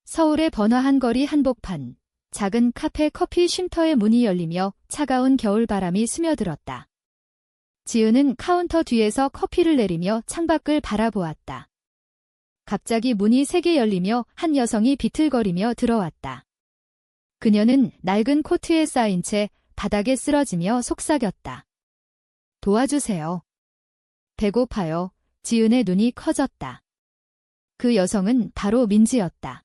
서울의 번화한 거리 한복판, 작은 카페 커피 쉼터의 문이 열리며 차가운 겨울바람이 스며들었다. 지은은 카운터 뒤에서 커피를 내리며 창밖을 바라보았다. 갑자기 문이 세게 열리며 한 여성이 비틀거리며 들어왔다. 그녀는 낡은 코트에 쌓인 채 바닥에 쓰러지며 속삭였다. 도와주세요. 배고파요. 지은의 눈이 커졌다. 그 여성은 바로 민지였다.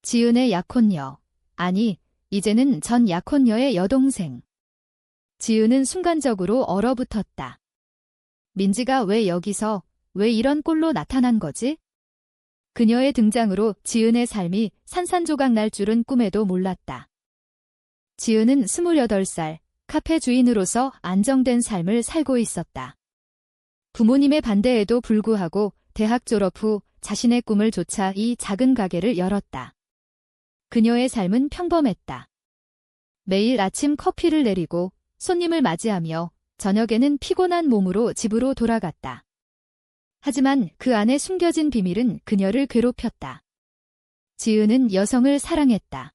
지은의 약혼녀, 아니, 이제는 전 약혼녀의 여동생. 지은은 순간적으로 얼어붙었다. 민지가 왜 여기서, 왜 이런 꼴로 나타난 거지? 그녀의 등장으로 지은의 삶이 산산조각 날 줄은 꿈에도 몰랐다. 지은은 28살, 카페 주인으로서 안정된 삶을 살고 있었다. 부모님의 반대에도 불구하고 대학 졸업 후 자신의 꿈을 좇아 이 작은 가게를 열었다. 그녀의 삶은 평범했다. 매일 아침 커피를 내리고 손님을 맞이하며 저녁에는 피곤한 몸으로 집으로 돌아갔다. 하지만 그 안에 숨겨진 비밀은 그녀를 괴롭혔다. 지은은 여성을 사랑했다.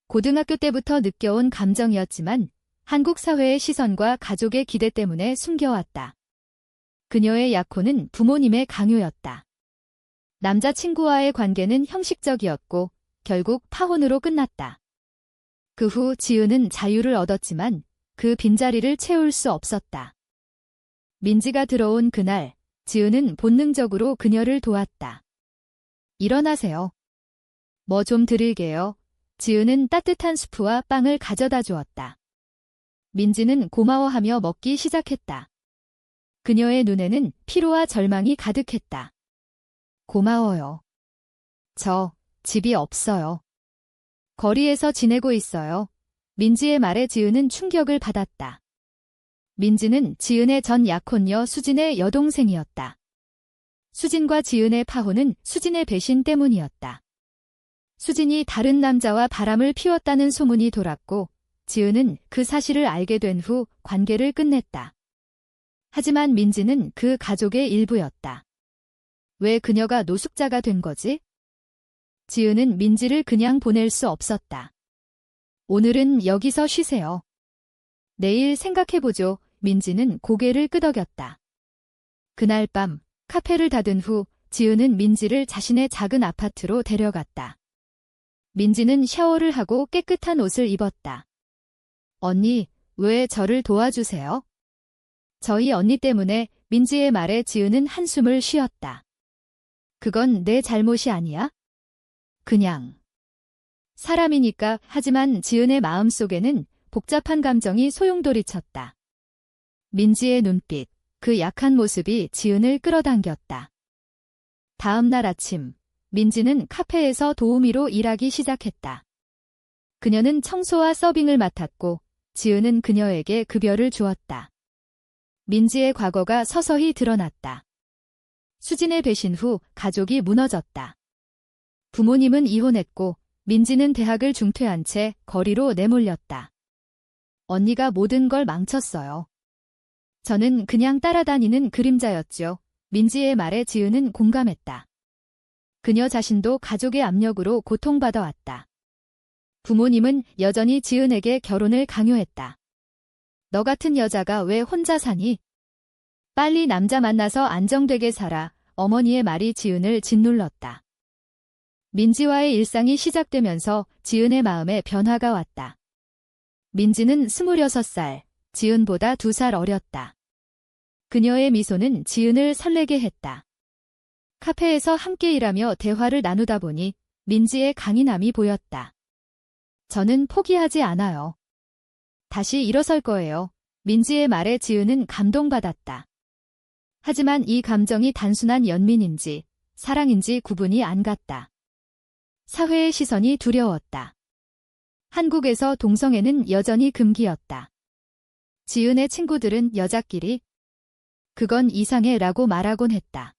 고등학교 때부터 느껴온 감정이었지만 한국 사회의 시선과 가족의 기대 때문에 숨겨왔다. 그녀의 약혼은 부모님의 강요였다. 남자친구와의 관계는 형식적이었고 결국 파혼으로 끝났다. 그 후 지은은 자유를 얻었지만 그 빈자리를 채울 수 없었다. 민지가 들어온 그날, 지은은 본능적으로 그녀를 도왔다. 일어나세요. 뭐 좀 드릴게요. 지은은 따뜻한 수프와 빵을 가져다 주었다. 민지는 고마워하며 먹기 시작했다. 그녀의 눈에는 피로와 절망이 가득했다. 고마워요. 저 집이 없어요. 거리에서 지내고 있어요. 민지의 말에 지은은 충격을 받았다. 민지는 지은의 전 약혼녀 수진의 여동생이었다. 수진과 지은의 파혼은 수진의 배신 때문이었다. 수진이 다른 남자와 바람을 피웠다는 소문이 돌았고 지은은 그 사실을 알게 된 후 관계를 끝냈다. 하지만 민지는 그 가족의 일부였다. 왜 그녀가 노숙자가 된 거지? 지은은 민지를 그냥 보낼 수 없었다. 오늘은 여기서 쉬세요. 내일 생각해보죠. 민지는 고개를 끄덕였다. 그날 밤 카페를 닫은 후 지은은 민지를 자신의 작은 아파트로 데려갔다. 민지는 샤워를 하고 깨끗한 옷을 입었다. 언니, 왜 저를 도와주세요? 저희 언니 때문에 민지의 말에 지은은 한숨을 쉬었다. 그건 내 잘못이 아니야? 그냥. 사람이니까. 하지만 지은의 마음속에는 복잡한 감정이 소용돌이쳤다. 민지의 눈빛, 그 약한 모습이 지은을 끌어당겼다. 다음 날 아침, 민지는 카페에서 도우미로 일하기 시작했다. 그녀는 청소와 서빙을 맡았고 지은은 그녀에게 급여를 주었다. 민지의 과거가 서서히 드러났다. 수진의 배신 후 가족이 무너졌다. 부모님은 이혼했고 민지는 대학을 중퇴한 채 거리로 내몰렸다. 언니가 모든 걸 망쳤어요. 저는 그냥 따라다니는 그림자였죠. 민지의 말에 지은은 공감했다. 그녀 자신도 가족의 압력으로 고통받아 왔다. 부모님은 여전히 지은에게 결혼을 강요했다. 너 같은 여자가 왜 혼자 사니? 빨리 남자 만나서 안정되게 살아. 어머니의 말이 지은을 짓눌렀다. 민지와의 일상이 시작되면서 지은의 마음에 변화가 왔다. 민지는 26살, 지은보다 2살 어렸다. 그녀의 미소는 지은을 설레게 했다. 카페에서 함께 일하며 대화를 나누다 보니 민지의 강인함이 보였다. 저는 포기하지 않아요. 다시 일어설 거예요. 민지의 말에 지은은 감동받았다. 하지만 이 감정이 단순한 연민인지 사랑인지 구분이 안 갔다. 사회의 시선이 두려웠다. 한국에서 동성애는 여전히 금기였다. 지은의 친구들은 여자끼리 그건 이상해라고 말하곤 했다.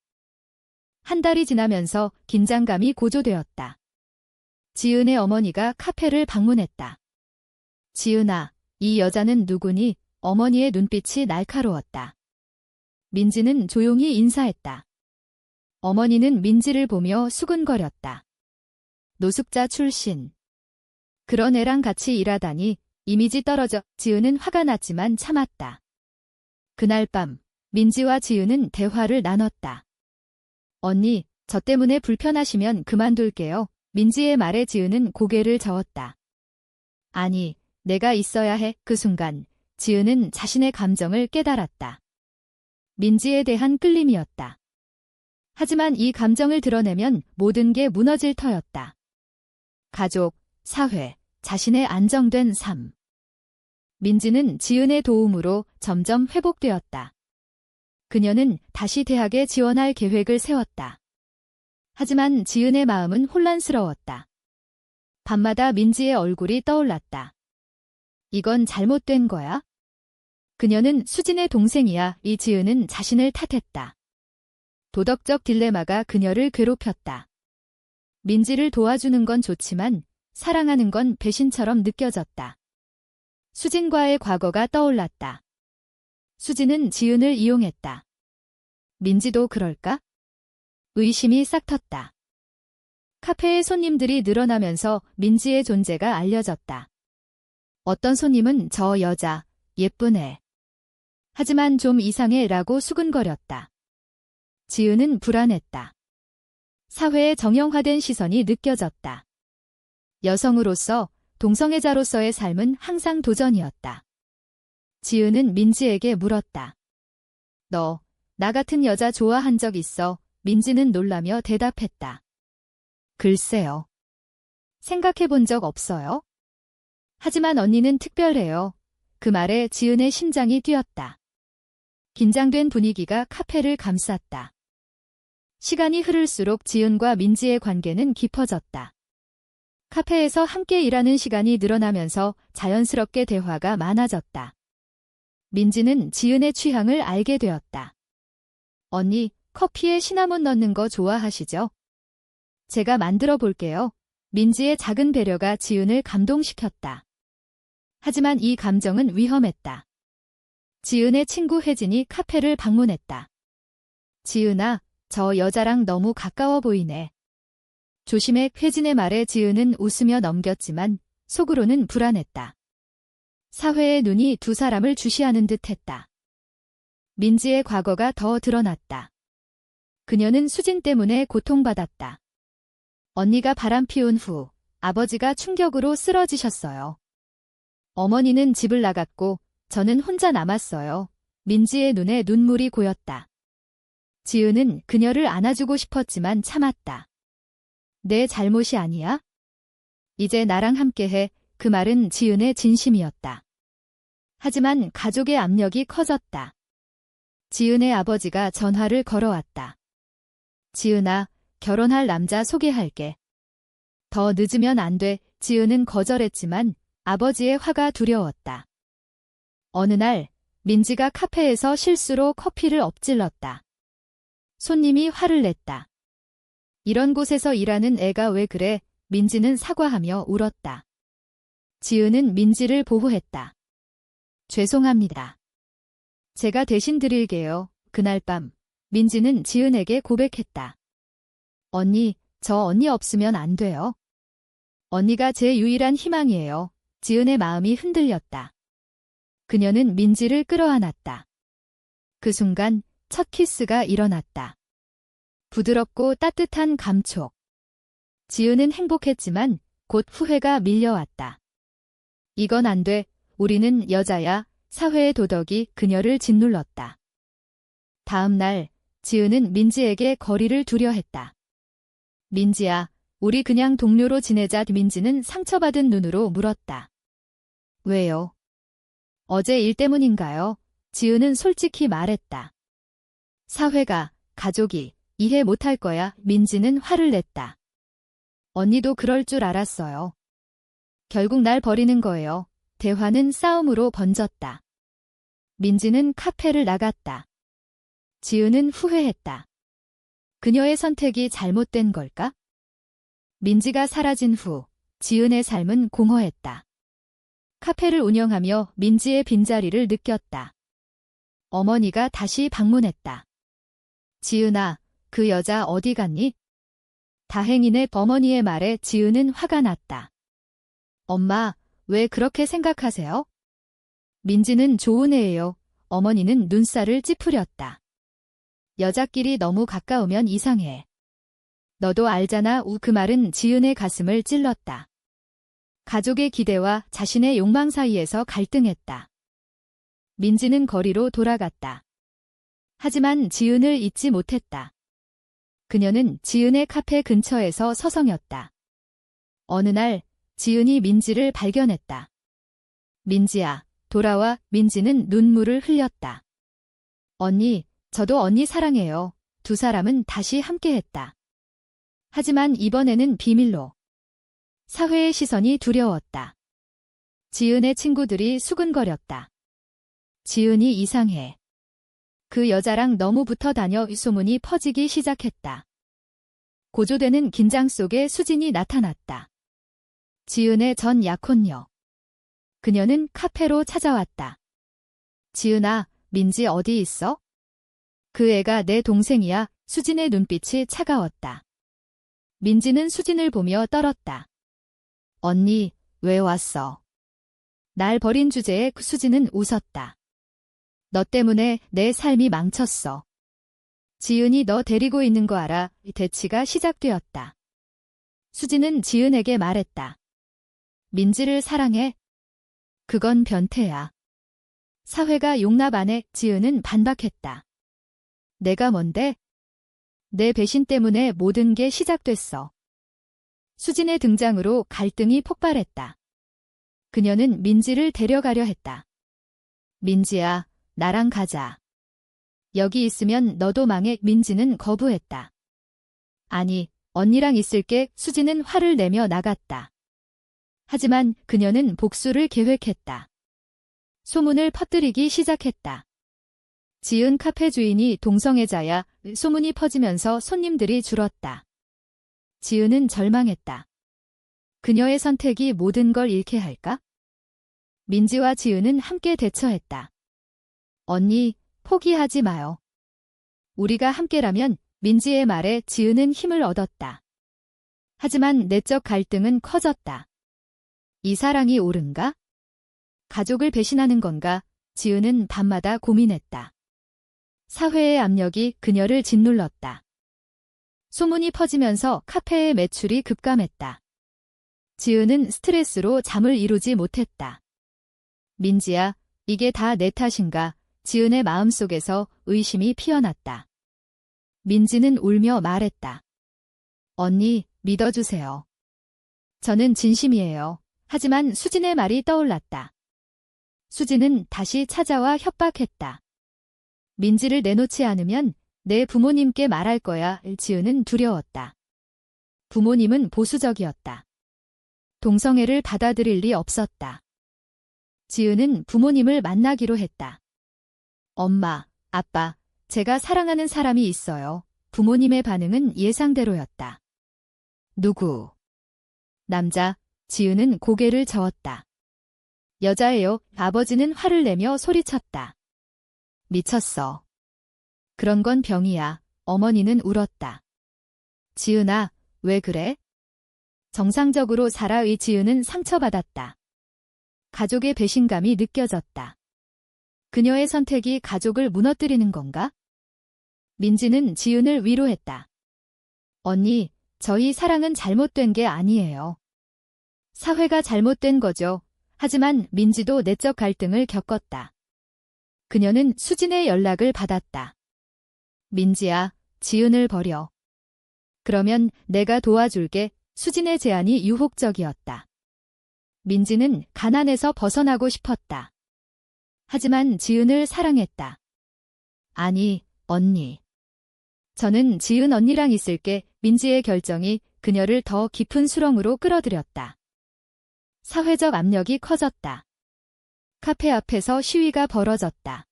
한 달이 지나면서 긴장감이 고조되었다. 지은의 어머니가 카페를 방문했다. 지은아, 이 여자는 누구니? 어머니의 눈빛이 날카로웠다. 민지는 조용히 인사했다. 어머니는 민지를 보며 수근거렸다. 노숙자 출신. 그런 애랑 같이 일하다니 이미지 떨어져. 지은은 화가 났지만 참았다. 그날 밤 민지와 지은은 대화를 나눴다. 언니, 저 때문에 불편하시면 그만둘게요. 민지의 말에 지은은 고개를 저었다. 아니, 내가 있어야 해. 그 순간 지은은 자신의 감정을 깨달았다. 민지에 대한 끌림이었다. 하지만 이 감정을 드러내면 모든 게 무너질 터였다. 가족, 사회, 자신의 안정된 삶. 민지는 지은의 도움으로 점점 회복되었다. 그녀는 다시 대학에 지원할 계획을 세웠다. 하지만 지은의 마음은 혼란스러웠다. 밤마다 민지의 얼굴이 떠올랐다. 이건 잘못된 거야? 그녀는 수진의 동생이야. 이 지은은 자신을 탓했다. 도덕적 딜레마가 그녀를 괴롭혔다. 민지를 도와주는 건 좋지만 사랑하는 건 배신처럼 느껴졌다. 수진과의 과거가 떠올랐다. 수진은 지은을 이용했다. 민지도 그럴까? 의심이 싹 텄다. 카페에 손님들이 늘어나면서 민지의 존재가 알려졌다. 어떤 손님은 저 여자, 예쁜 애. 하지만 좀 이상해 라고 수근거렸다. 지은은 불안했다. 사회의 정형화된 시선이 느껴졌다. 여성으로서, 동성애자로서의 삶은 항상 도전이었다. 지은은 민지에게 물었다. 너, 나 같은 여자 좋아한 적 있어? 민지는 놀라며 대답했다. 글쎄요. 생각해 본 적 없어요. 하지만 언니는 특별해요. 그 말에 지은의 심장이 뛰었다. 긴장된 분위기가 카페를 감쌌다. 시간이 흐를수록 지은과 민지의 관계는 깊어졌다. 카페에서 함께 일하는 시간이 늘어나면서 자연스럽게 대화가 많아졌다. 민지는 지은의 취향을 알게 되었다. 언니, 커피에 시나몬 넣는 거 좋아하시죠? 제가 만들어 볼게요. 민지의 작은 배려가 지은을 감동시켰다. 하지만 이 감정은 위험했다. 지은의 친구 혜진이 카페를 방문했다. 지은아, 저 여자랑 너무 가까워 보이네. 조심해. 혜진의 말에 지은은 웃으며 넘겼지만 속으로는 불안했다. 사회의 눈이 두 사람을 주시하는 듯했다. 민지의 과거가 더 드러났다. 그녀는 수진 때문에 고통받았다. 언니가 바람 피운 후 아버지가 충격으로 쓰러지셨어요. 어머니는 집을 나갔고 저는 혼자 남았어요. 민지의 눈에 눈물이 고였다. 지은은 그녀를 안아주고 싶었지만 참았다. 내 잘못이 아니야? 이제 나랑 함께해. 그 말은 지은의 진심이었다. 하지만 가족의 압력이 커졌다. 지은의 아버지가 전화를 걸어왔다. 지은아, 결혼할 남자 소개할게. 더 늦으면 안 돼. 지은은 거절했지만 아버지의 화가 두려웠다. 어느 날 민지가 카페에서 실수로 커피를 엎질렀다. 손님이 화를 냈다. 이런 곳에서 일하는 애가 왜 그래? 민지는 사과하며 울었다. 지은은 민지를 보호했다. 죄송합니다. 제가 대신 드릴게요. 그날 밤 민지는 지은에게 고백했다. 언니, 저 언니 없으면 안 돼요. 언니가 제 유일한 희망이에요. 지은의 마음이 흔들렸다. 그녀는 민지를 끌어안았다. 그 순간 첫 키스가 일어났다. 부드럽고 따뜻한 감촉. 지은은 행복했지만 곧 후회가 밀려왔다. 이건 안 돼. 우리는 여자야. 사회의 도덕이 그녀를 짓눌렀다. 다음 날 지은은 민지에게 거리를 두려 했다. 민지야, 우리 그냥 동료로 지내자. 민지는 상처받은 눈으로 물었다. 왜요? 어제 일 때문인가요? 지은은 솔직히 말했다. 사회가, 가족이 이해 못할 거야. 민지는 화를 냈다. 언니도 그럴 줄 알았어요. 결국 날 버리는 거예요. 대화는 싸움으로 번졌다. 민지는 카페를 나갔다. 지은은 후회했다. 그녀의 선택이 잘못된 걸까? 민지가 사라진 후 지은의 삶은 공허했다. 카페를 운영하며 민지의 빈자리를 느꼈다. 어머니가 다시 방문했다. 지은아, 그 여자 어디 갔니? 다행이네. 어머니의 말에 지은은 화가 났다. 엄마, 왜 그렇게 생각하세요? 민지는 좋은 애예요. 어머니는 눈살을 찌푸렸다. 여자끼리 너무 가까우면 이상해. 너도 알잖아. 그 말은 지은의 가슴을 찔렀다. 가족의 기대와 자신의 욕망 사이에서 갈등했다. 민지는 거리로 돌아갔다. 하지만 지은을 잊지 못했다. 그녀는 지은의 카페 근처에서 서성였다. 어느 날 지은이 민지를 발견했다. 민지야, 돌아와. 민지는 눈물을 흘렸다. 언니, 저도 언니 사랑해요. 두 사람은 다시 함께했다. 하지만 이번에는 비밀로. 사회의 시선이 두려웠다. 지은의 친구들이 수근거렸다. 지은이 이상해. 그 여자랑 너무 붙어 다녀. 소문이 퍼지기 시작했다. 고조되는 긴장 속에 수진이 나타났다. 지은의 전 약혼녀. 그녀는 카페로 찾아왔다. 지은아, 민지 어디 있어? 그 애가 내 동생이야. 수진의 눈빛이 차가웠다. 민지는 수진을 보며 떨었다. 언니, 왜 왔어? 날 버린 주제에 수진은 웃었다. 너 때문에 내 삶이 망쳤어. 지은이 너 데리고 있는 거 알아? 대치가 시작되었다. 수진은 지은에게 말했다. 민지를 사랑해? 그건 변태야. 사회가 용납 안 해. 지은은 반박했다. 내가 뭔데? 내 배신 때문에 모든 게 시작됐어. 수진의 등장으로 갈등이 폭발했다. 그녀는 민지를 데려가려 했다. 민지야, 나랑 가자. 여기 있으면 너도 망해. 민지는 거부했다. 아니, 언니랑 있을게. 수진은 화를 내며 나갔다. 하지만 그녀는 복수를 계획했다. 소문을 퍼뜨리기 시작했다. 지은 카페 주인이 동성애자야. 소문이 퍼지면서 손님들이 줄었다. 지은은 절망했다. 그녀의 선택이 모든 걸 잃게 할까? 민지와 지은은 함께 대처했다. 언니, 포기하지 마요. 우리가 함께라면. 민지의 말에 지은은 힘을 얻었다. 하지만 내적 갈등은 커졌다. 이 사랑이 옳은가? 가족을 배신하는 건가? 지은은 밤마다 고민했다. 사회의 압력이 그녀를 짓눌렀다. 소문이 퍼지면서 카페의 매출이 급감했다. 지은은 스트레스로 잠을 이루지 못했다. 민지야, 이게 다 내 탓인가? 지은의 마음속에서 의심이 피어났다. 민지는 울며 말했다. 언니, 믿어주세요. 저는 진심이에요. 하지만 수진의 말이 떠올랐다. 수진은 다시 찾아와 협박했다. 민지를 내놓지 않으면 내 부모님께 말할 거야. 지은은 두려웠다. 부모님은 보수적이었다. 동성애를 받아들일 리 없었다. 지은은 부모님을 만나기로 했다. 엄마, 아빠, 제가 사랑하는 사람이 있어요. 부모님의 반응은 예상대로였다. 누구? 남자. 지은은 고개를 저었다. 여자예요. 아버지는 화를 내며 소리쳤다. 미쳤어. 그런 건 병이야. 어머니는 울었다. 지은아, 왜 그래? 정상적으로 살아. 지은은 상처받았다. 가족의 배신감이 느껴졌다. 그녀의 선택이 가족을 무너뜨리는 건가? 민지는 지은을 위로했다. 언니, 저희 사랑은 잘못된 게 아니에요. 사회가 잘못된 거죠. 하지만 민지도 내적 갈등을 겪었다. 그녀는 수진의 연락을 받았다. 민지야, 지은을 버려. 그러면 내가 도와줄게. 수진의 제안이 유혹적이었다. 민지는 가난에서 벗어나고 싶었다. 하지만 지은을 사랑했다. 아니, 언니. 저는 지은 언니랑 있을게. 민지의 결정이 그녀를 더 깊은 수렁으로 끌어들였다. 사회적 압력이 커졌다. 카페 앞에서 시위가 벌어졌다.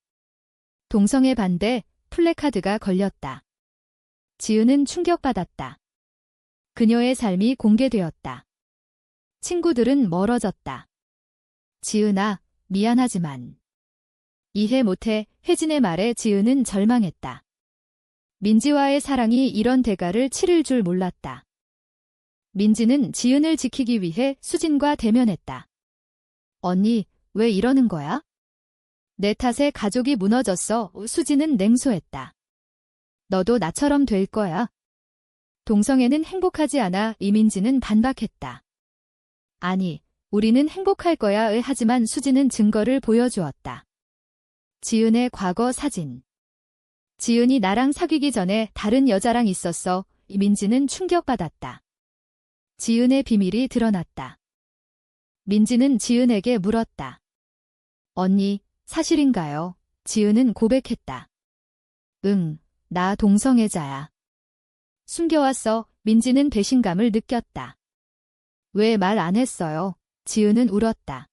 동성애 반대 플래카드가 걸렸다. 지은은 충격받았다. 그녀의 삶이 공개되었다. 친구들은 멀어졌다. 지은아, 미안하지만. 이해 못해. 혜진의 말에 지은은 절망했다. 민지와의 사랑이 이런 대가를 치를 줄 몰랐다. 민지는 지은을 지키기 위해 수진과 대면했다. 언니, 왜 이러는 거야? 내 탓에 가족이 무너졌어. 수진은 냉소했다. 너도 나처럼 될 거야. 동성애는 행복하지 않아. 이민지는 반박했다. 아니, 우리는 행복할 거야. 하지만 수진은 증거를 보여주었다. 지은의 과거 사진. 지은이 나랑 사귀기 전에 다른 여자랑 있었어. 민지는 충격받았다. 지은의 비밀이 드러났다. 민지는 지은에게 물었다. 언니, 사실인가요? 지은은 고백했다. 응, 나 동성애자야. 숨겨왔어. 민지는 배신감을 느꼈다. 왜 말 안 했어요? 지은은 울었다.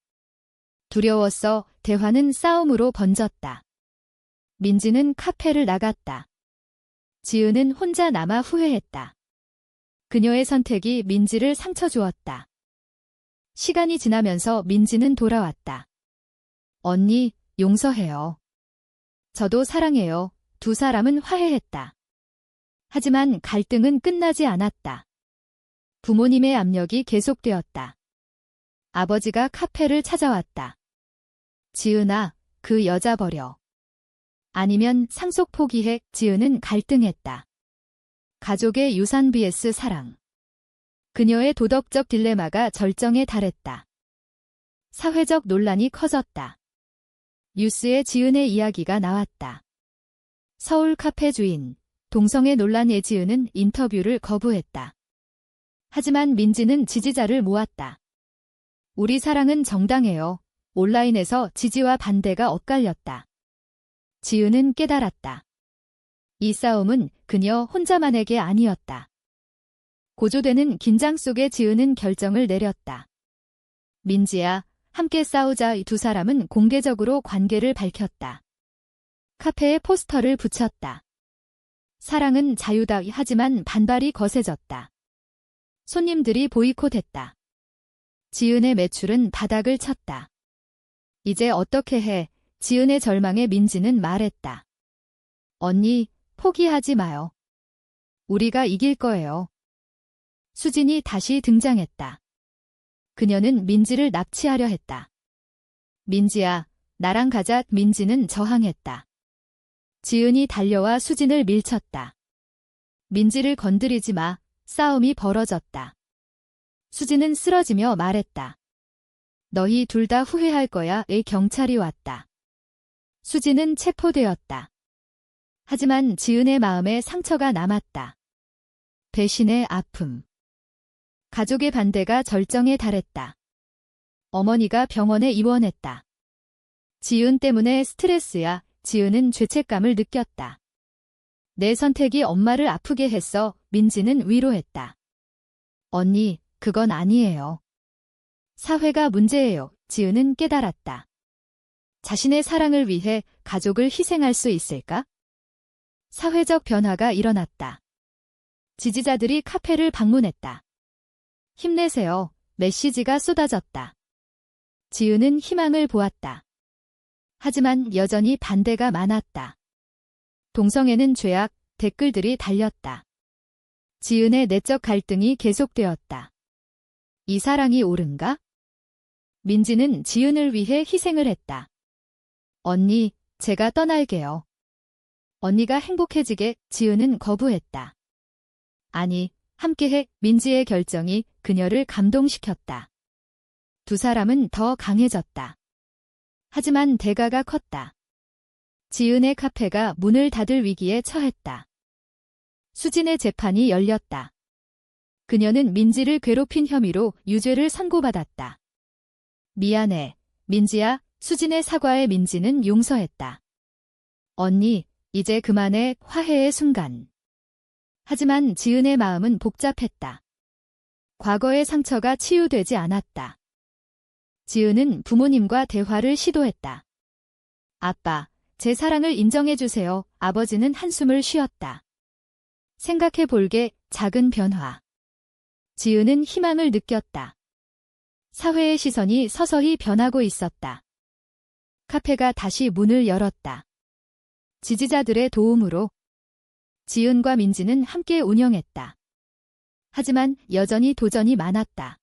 두려웠어. 대화는 싸움으로 번졌다. 민지는 카페를 나갔다. 지은은 혼자 남아 후회했다. 그녀의 선택이 민지를 상처 주었다. 시간이 지나면서 민지는 돌아왔다. 언니, 용서해요. 저도 사랑해요. 두 사람은 화해했다. 하지만 갈등은 끝나지 않았다. 부모님의 압력이 계속되었다. 아버지가 카페를 찾아왔다. 지은아, 그 여자 버려. 아니면 상속 포기해. 지은은 갈등했다. 가족의 유산 vs 사랑. 그녀의 도덕적 딜레마가 절정에 달했다. 사회적 논란이 커졌다. 뉴스에 지은의 이야기가 나왔다. 서울 카페 주인, 동성애 논란에 지은은 인터뷰를 거부했다. 하지만 민지는 지지자를 모았다. 우리 사랑은 정당해요. 온라인에서 지지와 반대가 엇갈렸다. 지은은 깨달았다. 이 싸움은 그녀 혼자만에게 아니었다. 고조되는 긴장 속에 지은은 결정을 내렸다. 민지야, 함께 싸우자. 두 사람은 공개적으로 관계를 밝혔다. 카페에 포스터를 붙였다. 사랑은 자유다. 하지만 반발이 거세졌다. 손님들이 보이콧했다. 지은의 매출은 바닥을 쳤다. 이제 어떻게 해? 지은의 절망에 민지는 말했다. 언니, 포기하지 마요. 우리가 이길 거예요. 수진이 다시 등장했다. 그녀는 민지를 납치하려 했다. 민지야, 나랑 가자. 민지는 저항했다. 지은이 달려와 수진을 밀쳤다. 민지를 건드리지 마. 싸움이 벌어졌다. 수진은 쓰러지며 말했다. 너희 둘 다 후회할 거야. 경찰이 왔다. 수진은 체포되었다. 하지만 지은의 마음에 상처가 남았다. 배신의 아픔. 가족의 반대가 절정에 달했다. 어머니가 병원에 입원했다. 지은 때문에 스트레스야. 지은은 죄책감을 느꼈다. 내 선택이 엄마를 아프게 했어. 민지는 위로했다. 언니, 그건 아니에요. 사회가 문제예요. 지은은 깨달았다. 자신의 사랑을 위해 가족을 희생할 수 있을까? 사회적 변화가 일어났다. 지지자들이 카페를 방문했다. 힘내세요. 메시지가 쏟아졌다. 지은은 희망을 보았다. 하지만 여전히 반대가 많았다. 동성애는 죄악, 댓글들이 달렸다. 지은의 내적 갈등이 계속되었다. 이 사랑이 옳은가? 민지는 지은을 위해 희생을 했다. 언니, 제가 떠날게요. 언니가 행복해지게. 지은은 거부했다. 아니, 함께해. 민지의 결정이 그녀를 감동시켰다. 두 사람은 더 강해졌다. 하지만 대가가 컸다. 지은의 카페가 문을 닫을 위기에 처했다. 수진의 재판이 열렸다. 그녀는 민지를 괴롭힌 혐의로 유죄를 선고받았다. 미안해, 민지야. 수진의 사과에 민지는 용서했다. 언니, 이제 그만해. 화해의 순간. 하지만 지은의 마음은 복잡했다. 과거의 상처가 치유되지 않았다. 지은은 부모님과 대화를 시도했다. 아빠, 제 사랑을 인정해주세요. 아버지는 한숨을 쉬었다. 생각해 볼게. 작은 변화. 지은은 희망을 느꼈다. 사회의 시선이 서서히 변하고 있었다. 카페가 다시 문을 열었다. 지지자들의 도움으로 지은과 민지는 함께 운영했다. 하지만 여전히 도전이 많았다.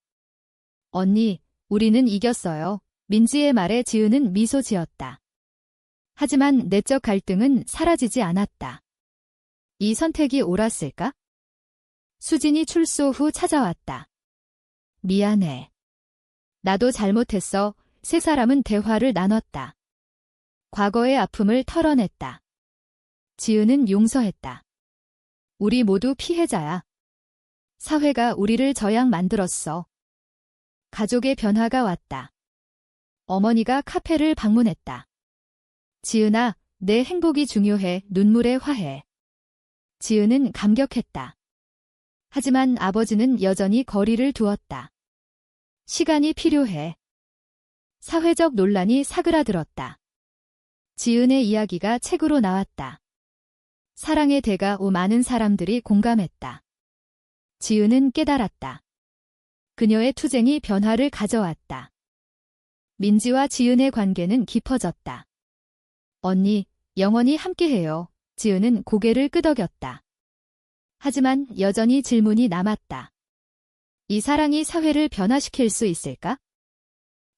언니, 우리는 이겼어요. 민지의 말에 지은은 미소 지었다. 하지만 내적 갈등은 사라지지 않았다. 이 선택이 옳았을까? 수진이 출소 후 찾아왔다. 미안해. 나도 잘못했어. 세 사람은 대화를 나눴다. 과거의 아픔을 털어냈다. 지은은 용서했다. 우리 모두 피해자야. 사회가 우리를 저양 만들었어. 가족의 변화가 왔다. 어머니가 카페를 방문했다. 지은아, 내 행복이 중요해. 눈물의 화해. 지은은 감격했다. 하지만 아버지는 여전히 거리를 두었다. 시간이 필요해. 사회적 논란이 사그라들었다. 지은의 이야기가 책으로 나왔다. 사랑의 대가 많은 사람들이 공감했다. 지은은 깨달았다. 그녀의 투쟁이 변화를 가져왔다. 민지와 지은의 관계는 깊어졌다. 언니, 영원히 함께해요. 지은은 고개를 끄덕였다. 하지만 여전히 질문이 남았다. 이 사랑이 사회를 변화시킬 수 있을까?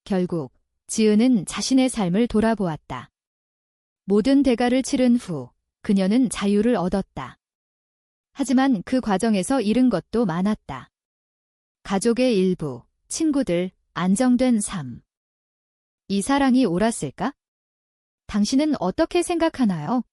결국 지은은 자신의 삶을 돌아보았다. 모든 대가를 치른 후 그녀는 자유를 얻었다. 하지만 그 과정에서 잃은 것도 많았다. 가족의 일부, 친구들, 안정된 삶. 이 사랑이 옳았을까? 당신은 어떻게 생각하나요?